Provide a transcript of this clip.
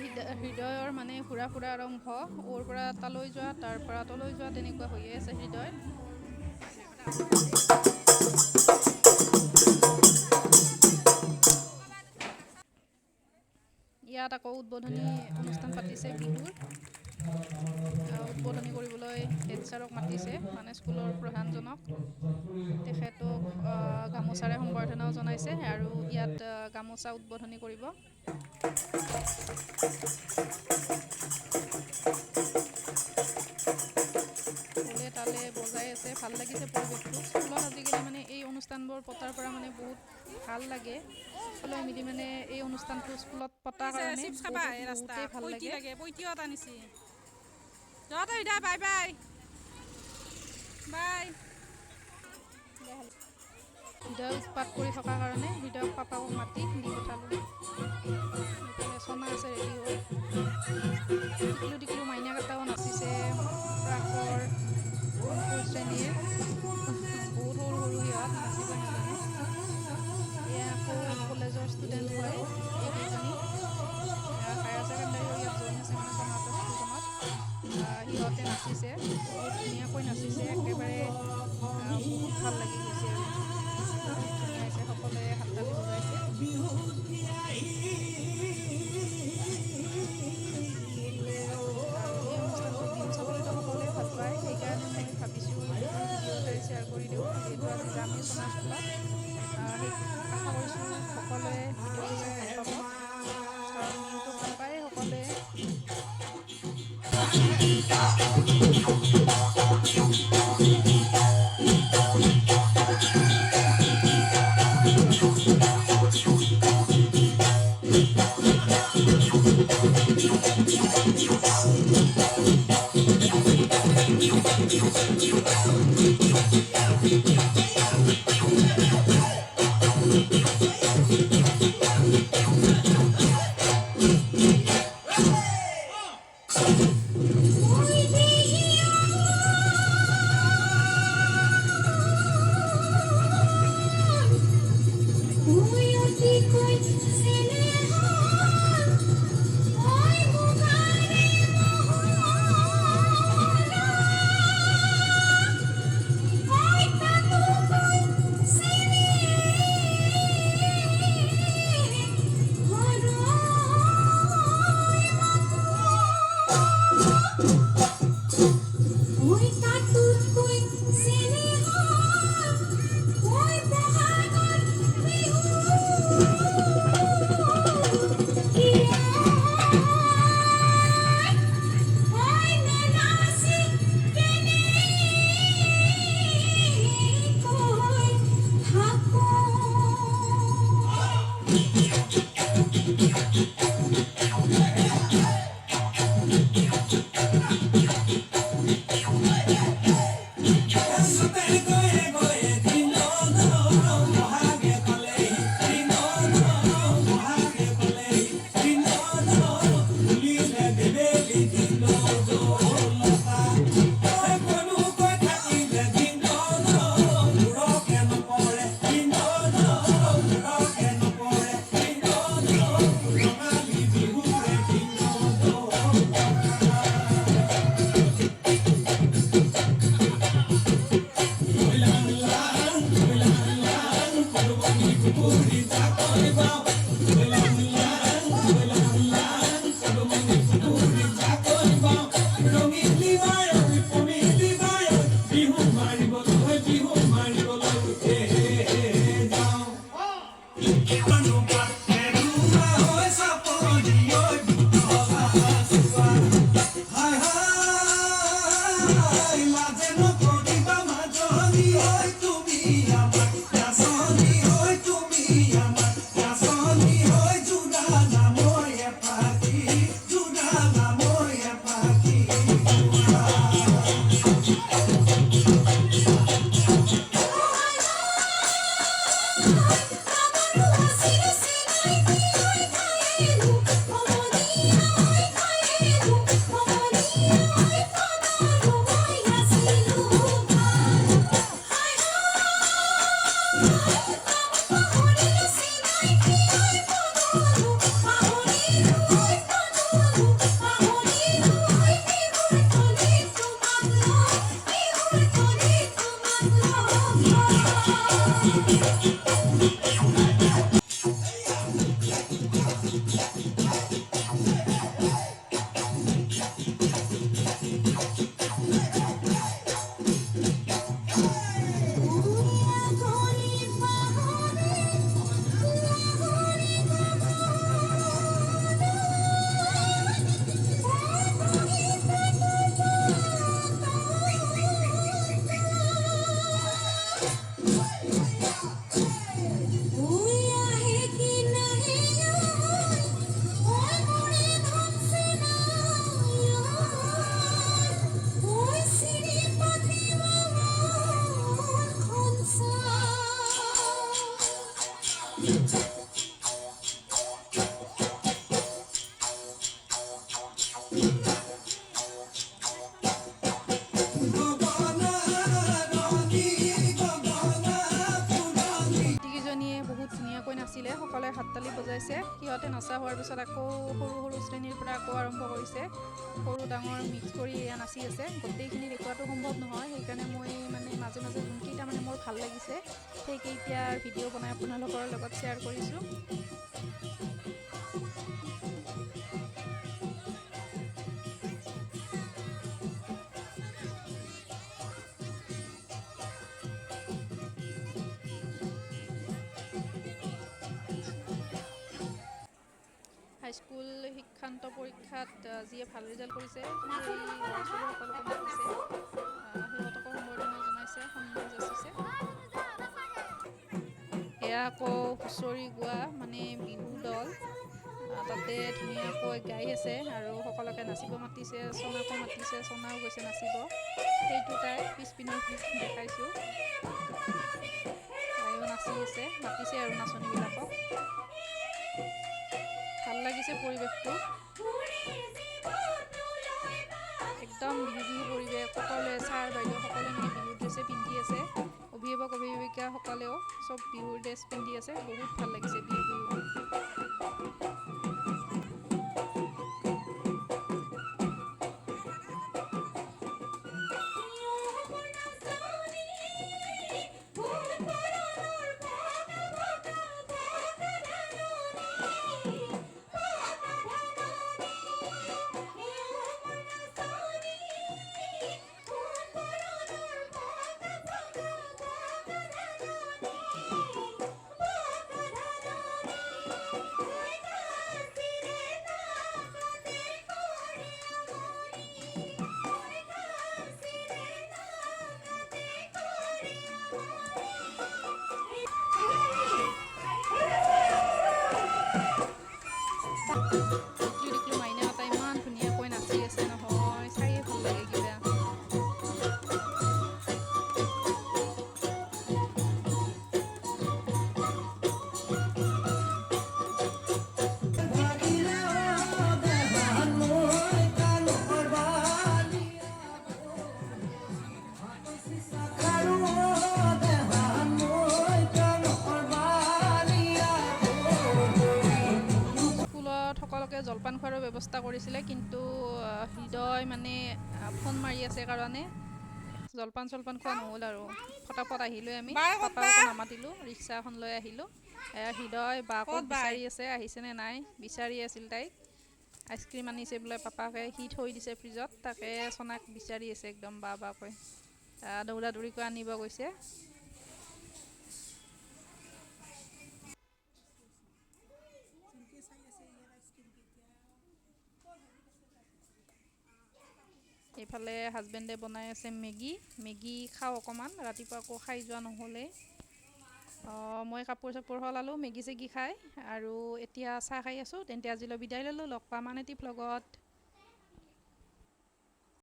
হৃদয়ৰ মানে ঘূৰা ফুৰা আৰম্ভ, ওৰ পৰা তালৈ যোৱা, তাৰ পৰা তলৈ যোৱা, তেনেকুৱা হৈয়ে আছে হৃদয়। ইয়াত আকৌ উদ্বোধনী অনুষ্ঠান পাতিছে বিহুৰ। উদ্বোধনী কৰিবলৈ হেড ছাৰক মাতিছে, মানে স্কুলৰ প্ৰধানজনক। তেখেতক গামোচাৰে সম্বৰ্ধনাও জনাইছে আৰু ইয়াত গামোচা উদ্বোধনী কৰিব। ঢোলে তালে বজাই আছে, ভাল লাগিছে পৰিৱেশটো। স্কুলত আজিকালি মানে এই অনুষ্ঠানবোৰ পতাৰ পৰা মানে বহুত ভাল লাগে। সকলোৱে মিলি মানে এই অনুষ্ঠানটো স্কুলত পতাৰ কাৰণে বহুতেই ভাল লাগে। হৃদয় উৎপাত কৰি থকাৰ কাৰণে হৃদয়ক পাপাকক মাতি দি পঠালোঁ। এইফালে চনা আছে ৰেডি হৈ। টিকলু টিকলু মাইনা কেইটাও নাচিছে, প্ৰাকৰ অংকুৰ শ্ৰেণীৰ। বহুত সৰু সৰু সিহঁত, নাচিব নাজানে। এয়া আকৌ কলেজৰ ষ্টুডেণ্ট হয় এইকেইজনী। হায়াৰ ছেকেণ্ডাৰীও ইয়াত জইন আছে মানে চনাহঁতৰ স্কুলখনত। সিহঁতে নাচিছে, বহুত ধুনীয়াকৈ নাচিছে, একেবাৰে বহুত ভাল লাগি গৈছে আৰু। বহুত ধুনীয়া হৈছে, সকলোৱে হাত তালি বজাইছে। আৰু এই অনুষ্ঠানটোৰ দিন চাবলৈতো সকলোৱে ভাল পায়, সেইকাৰণে মই ভাবিছোঁ দুখন ভিডিঅ' এটাই শ্বেয়াৰ কৰি দিওঁ, যিহেতু আজি যামেই চনা স্কুলত। সেই আশা কৰিছোঁ সকলোৱে ভিডিঅ'টো চাই ভাল পাব, কাৰণ মোৰতো ভাল পায় সকলোৱে। সকলে হাততালি বজাইছে। সিহঁতে নচা হোৱাৰ পিছত আকৌ সৰু সৰু শ্ৰেণীৰ পৰা আকৌ আৰম্ভ কৰিছে। সৰু ডাঙৰ মিক্স কৰি এয়া নাচি আছে। গোটেইখিনি দেখুৱাটো সম্ভৱ নহয়, সেইকাৰণে মই মানে মাজে মাজে যোনকেইটা মানে মোৰ ভাল লাগিছে সেইকেইটাৰ ভিডিঅ' বনাই আপোনালোকৰ লগত শ্বেয়াৰ কৰিছোঁ। হাইস্কুল শিক্ষান্ত পৰীক্ষাত যিয়ে ভাল ৰিজাল্ট কৰিছে সেই ল'ৰা ছোৱালীসকলকো মাতিছে, সিহঁতকো সম্বৰ্ধনা জনাইছে, সন্মান যাচিছে। এয়া আকৌ হুঁচৰি গোৱা মানে বিহু দল, তাতে ধুনীয়াকৈ গাই আছে আৰু সকলোকে নাচিব মাতিছে, চনাকো মাতিছে, চনাও গৈছে নাচিব। সেইটো তাই পিছপিনৰ দেখাইছোঁ, তাইও নাচি আছে, মাতিছে আৰু নাচনীবিলাকক। ভাল লাগিছে পৰিৱেশটো, একদম বিহু বিহু পৰিৱেশ। সকলোৱে ছাৰ বাইদেউ সকলোৱে মানে বিহুৰ ড্ৰেছে পিন্ধি আছে, অভিভাৱক অভিভাৱিকাসকলেও চব বিহুৰ ড্ৰেছ পিন্ধি আছে। বহুত ভাল লাগিছে বিহু বিহু। টিকলু মাইনাহঁতে ইমান ধুনীয়াকৈ নাচি আছে নহয়, চায়ে ভাল লাগে কিবা। স্কুলত সকলোকে জলপান খোৱাৰো ব্যৱস্থা কৰিছিলে, কিন্তু হৃদয় মানে ফোন মাৰি আছে কাৰণে জলপান চলপান খোৱা নহ'ল আৰু। ফটাফট আহিলোঁ আমি, পাপাকো নামাতিলোঁ, ৰিক্সা এখন লৈ আহিলোঁ। হৃদয় বাকো বিচাৰি আছে, আহিছেনে নাই বিচাৰি আছিল তাইক। আইচক্ৰীম আনিছে বোলে পাপাকে, সি থৈ দিছে ফ্ৰিজত, তাকে চনাক বিচাৰি আছে একদম বা বাকৈ, দৌৰা দৌৰিকৈ আনিব গৈছে। এইফালে হাজবেণ্ডে বনাই আছে মেগী খাওঁ অকণমান, ৰাতিপুৱা আকৌ খাই যোৱা নহ'লে। মই কাপোৰ চাপোৰ সলালোঁ মেগী চেগী খাই, আৰু এতিয়া চাহ খাই আছোঁ। তেন্তে আজিলৈ বিদায় ল'লোঁ, লগ পাম আন এটি ভ্লগত।